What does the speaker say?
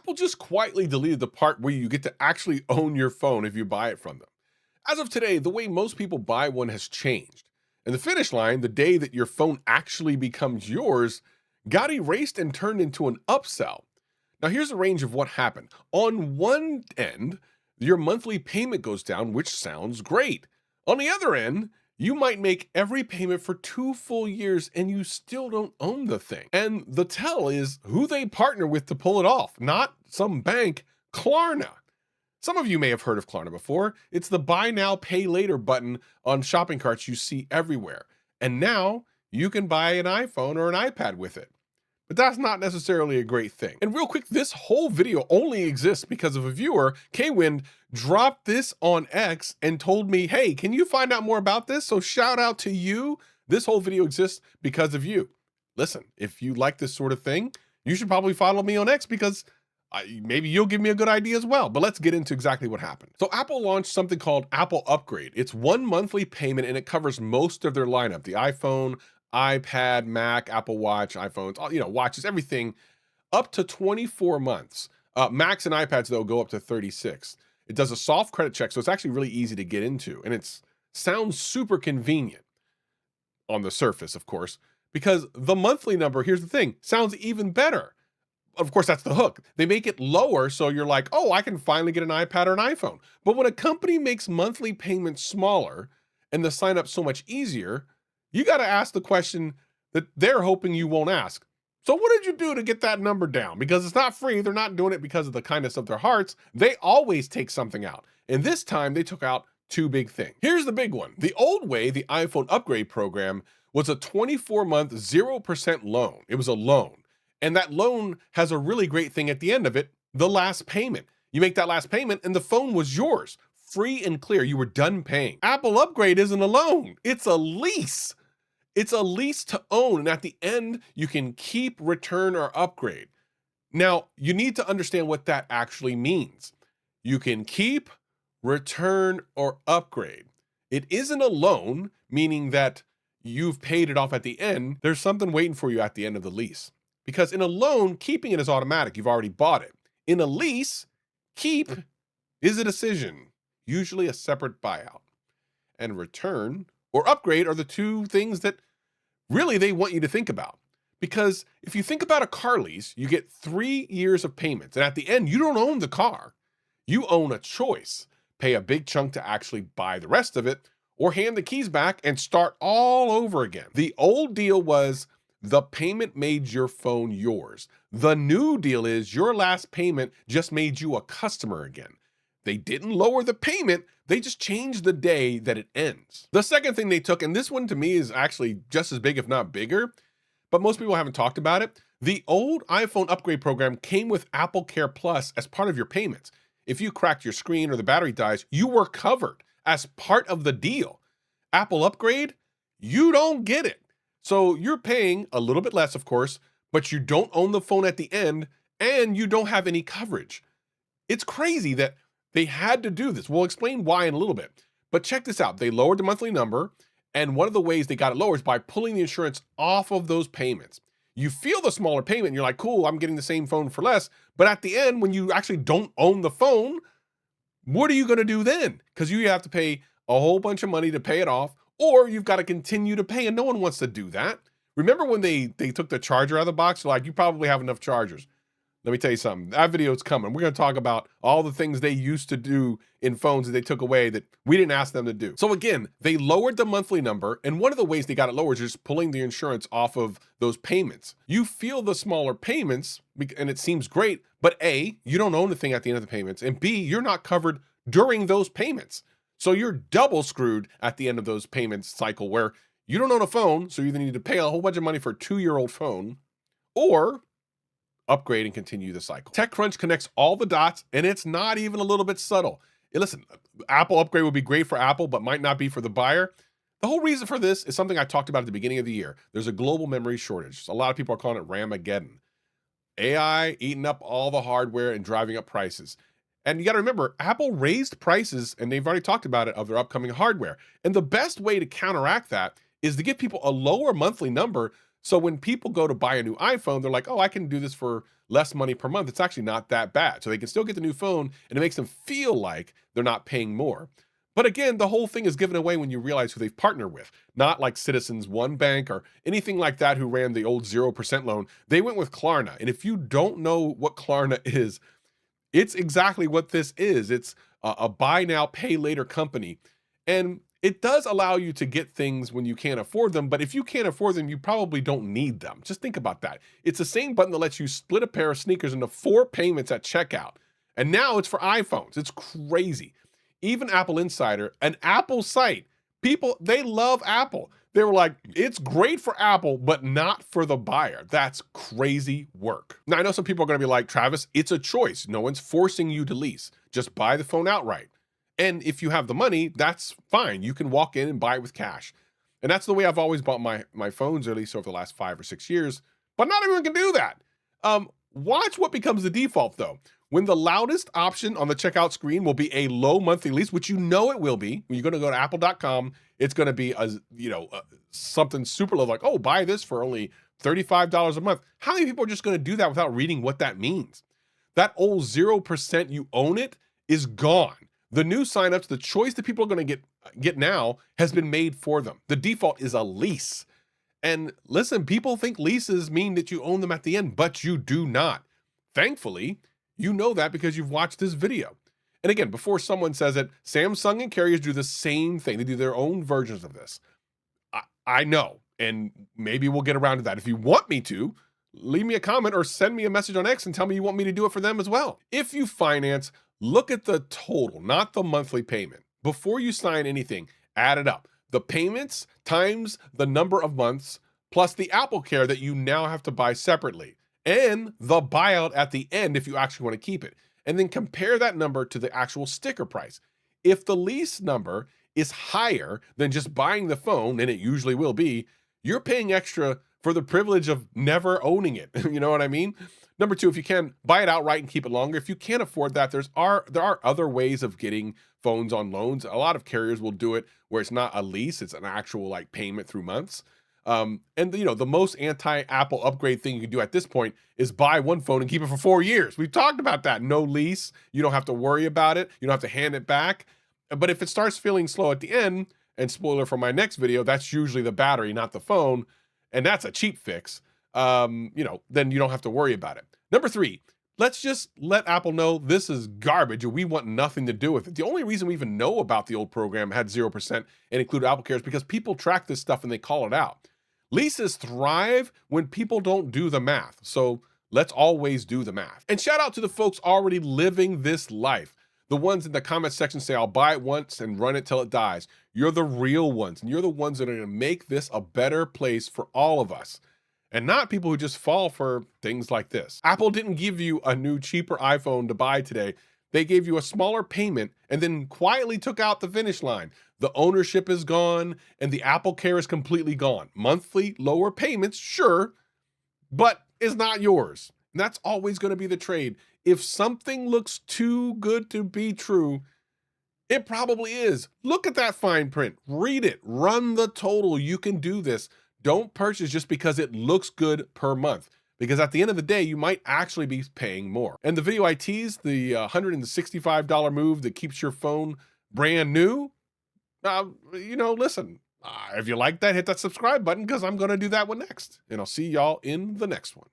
Apple just quietly deleted the part where you get to actually own your phone if you buy it from them. As of today, the way most people buy one has changed. And the finish line, the day that your phone actually becomes yours, got erased and turned into an upsell. Now, here's a range of what happened. On one end, your monthly payment goes down, which sounds great. On the other end, you might make every payment for 2 full years and you still don't own the thing. And the tell is who they partner with to pull it off, not some bank, Klarna. Some of you may have heard of Klarna before. It's the buy now, pay later button on shopping carts you see everywhere. And now you can buy an iPhone or an iPad with it. But that's not necessarily a great thing. And real quick, this whole video only exists because of a viewer, K-Wind, dropped this on X and told me, hey, can you find out more about this? So shout out to you. This whole video exists because of you. Listen, if you like this sort of thing, you should probably follow me on X because maybe you'll give me a good idea as well. But let's get into exactly what happened. So Apple launched something called Apple Upgrade. It's one monthly payment and it covers most of their lineup, the iPhone, iPad, Mac, Apple Watch, iPhones, watches, everything up to 24 months. Macs and iPads, though, go up to 36. It does a soft credit check, so it's actually really easy to get into. And it sounds super convenient on the surface, of course, because the monthly number, here's the thing, sounds even better. Of course, that's the hook. They make it lower, so you're like, oh, I can finally get an iPad or an iPhone. But when a company makes monthly payments smaller and the sign up so much easier, you got to ask the question that they're hoping you won't ask. So what did you do to get that number down? Because it's not free. They're not doing it because of the kindness of their hearts. They always take something out. And this time they took out two big things. Here's the big one. The old way, the iPhone upgrade program, was a 24-month 0% loan. It was a loan. And that loan has a really great thing at the end of it, the last payment. You make that last payment and the phone was yours, free and clear. You were done paying. Apple Upgrade isn't a loan. It's a lease. It's a lease to own, and at the end, you can keep, return, or upgrade. Now, you need to understand what that actually means. You can keep, return, or upgrade. It isn't a loan, meaning that you've paid it off at the end. There's something waiting for you at the end of the lease. Because in a loan, keeping it is automatic. You've already bought it. In a lease, keep is a decision, usually a separate buyout. And return or upgrade are the two things that really they want you to think about. Because if you think about a car lease, you get 3 years of payments. And at the end, you don't own the car. You own a choice. Pay a big chunk to actually buy the rest of it, or hand the keys back and start all over again. The old deal was the payment made your phone yours. The new deal is your last payment just made you a customer again. They didn't lower the payment, they just changed the day that it ends. The second thing they took, and this one to me is actually just as big, if not bigger, but most people haven't talked about it. The old iPhone upgrade program came with AppleCare Plus as part of your payments. If you cracked your screen or the battery dies, you were covered as part of the deal. Apple Upgrade, you don't get it. So you're paying a little bit less, of course, but you don't own the phone at the end and you don't have any coverage. It's crazy that they had to do this. We'll explain why in a little bit. But check this out. They lowered the monthly number, and one of the ways they got it lower is by pulling the insurance off of those payments. You feel the smaller payment, and you're like, cool, I'm getting the same phone for less. But at the end, when you actually don't own the phone, what are you going to do then? Because you have to pay a whole bunch of money to pay it off, or you've got to continue to pay, and no one wants to do that. Remember when they took the charger out of the box? They're like, you probably have enough chargers. Let me tell you something. That video is coming. We're going to talk about all the things they used to do in phones that they took away that we didn't ask them to do. So again, they lowered the monthly number, and one of the ways they got it lowered is just pulling the insurance off of those payments. You feel the smaller payments, and it seems great, but A, you don't own the thing at the end of the payments, and B, you're not covered during those payments. So you're double screwed at the end of those payments cycle where you don't own a phone, so you either need to pay a whole bunch of money for a 2-year-old phone, or upgrade and continue the cycle. TechCrunch connects all the dots, and it's not even a little bit subtle. And listen, Apple Upgrade would be great for Apple, but might not be for the buyer. The whole reason for this is something I talked about at the beginning of the year. There's a global memory shortage. A lot of people are calling it Ramageddon. AI eating up all the hardware and driving up prices. And you got to remember, Apple raised prices, and they've already talked about it, of their upcoming hardware. And the best way to counteract that is to give people a lower monthly number So when people go to buy a new iPhone, they're like, oh, I can do this for less money per month. It's actually not that bad. So they can still get the new phone and it makes them feel like they're not paying more. But again, the whole thing is given away when you realize who they've partnered with, not like Citizens One Bank or anything like that who ran the old 0% loan. They went with Klarna. And if you don't know what Klarna is, it's exactly what this is. It's a buy now, pay later company. And it does allow you to get things when you can't afford them, but if you can't afford them, you probably don't need them. Just think about that. It's the same button that lets you split a pair of sneakers into 4 payments at checkout. And now it's for iPhones. It's crazy. Even Apple Insider, an Apple site, people, they love Apple. They were like, it's great for Apple, but not for the buyer. That's crazy work. Now, I know some people are going to be like, Travis, it's a choice. No one's forcing you to lease. Just buy the phone outright. And if you have the money, that's fine. You can walk in and buy it with cash. And that's the way I've always bought my phones, at least over the last 5 or 6 years. But not everyone can do that. Watch what becomes the default, though. When the loudest option on the checkout screen will be a low monthly lease, which you know it will be. When you're going to go to apple.com, it's going to be something super low, like, oh, buy this for only $35 a month. How many people are just going to do that without reading what that means? That old 0% you own it is gone. The new signups, the choice that people are going to get now has been made for them. The default is a lease. And listen, people think leases mean that you own them at the end, but you do not. Thankfully, you know that because you've watched this video. And again, before someone says it, Samsung and carriers do the same thing. They do their own versions of this. I know, and maybe we'll get around to that. If you want me to, leave me a comment or send me a message on X and tell me you want me to do it for them as well. If you finance, look at the total, not the monthly payment. Before you sign anything, add it up. The payments times the number of months plus the AppleCare that you now have to buy separately and the buyout at the end if you actually want to keep it. And then compare that number to the actual sticker price. If the lease number is higher than just buying the phone, and it usually will be, you're paying extra for the privilege of never owning it. You know what I mean? Number 2, if you can, buy it outright and keep it longer. If you can't afford that, there are other ways of getting phones on loans. A lot of carriers will do it where it's not a lease, it's an actual like payment through months. And the most anti-Apple upgrade thing you can do at this point is buy one phone and keep it for 4 years. We've talked about that. No lease. You don't have to worry about it. You don't have to hand it back. But if it starts feeling slow at the end, and spoiler for my next video, that's usually the battery, not the phone. And that's a cheap fix. Then you don't have to worry about it. Number 3, let's just let Apple know this is garbage and we want nothing to do with it. The only reason we even know about the old program had 0% and included AppleCare is because people track this stuff and they call it out. Leases thrive when people don't do the math. So let's always do the math. And shout out to the folks already living this life. The ones in the comment section say, I'll buy it once and run it till it dies. You're the real ones. And you're the ones that are going to make this a better place for all of us. And not people who just fall for things like this. Apple didn't give you a new, cheaper iPhone to buy today. They gave you a smaller payment and then quietly took out the finish line. The ownership is gone and the AppleCare is completely gone. Monthly, lower payments, sure, but it's not yours. And that's always going to be the trade. If something looks too good to be true, it probably is. Look at that fine print. Read it. Run the total. You can do this. Don't purchase just because it looks good per month, because at the end of the day, you might actually be paying more. And the video I teased, the $165 move that keeps your phone brand new, listen, if you like that, hit that subscribe button because I'm going to do that one next. And I'll see y'all in the next one.